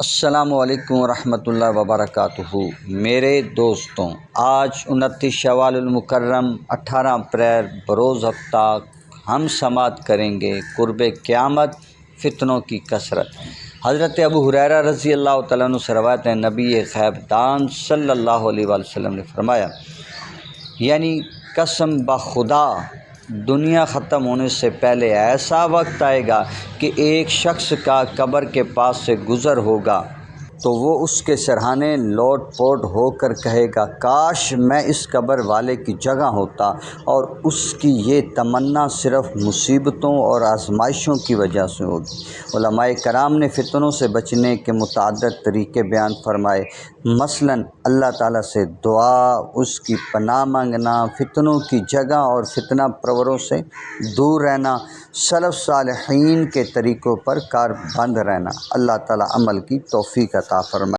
السلام علیکم ورحمۃ اللہ وبرکاتہ۔ میرے دوستوں، آج 29 شوال المکرم 18 اپریل بروز ہفتہ ہم سماعت کریں گے قرب قیامت، فتنوں کی کثرت۔ حضرت ابو ہریرہ رضی اللہ تعالیٰ عنہ سے روایت ہے، نبی غیب دان صلی اللہ علیہ وآلہ وسلم نے فرمایا، یعنی قسم بخدا دنیا ختم ہونے سے پہلے ایسا وقت آئے گا کہ ایک شخص کا قبر کے پاس سے گزر ہوگا تو وہ اس کے سرہانے لوٹ پوٹ ہو کر کہے گا، کاش میں اس قبر والے کی جگہ ہوتا، اور اس کی یہ تمنا صرف مصیبتوں اور آزمائشوں کی وجہ سے ہوگی۔ علماء کرام نے فتنوں سے بچنے کے متعدد طریقے بیان فرمائے، مثلاً اللہ تعالیٰ سے دعا، اس کی پناہ مانگنا، فتنوں کی جگہ اور فتنہ پروروں سے دور رہنا، سلف صالحین کے طریقوں پر کاربند رہنا۔ اللہ تعالیٰ عمل کی توفیق عطا فرمائے۔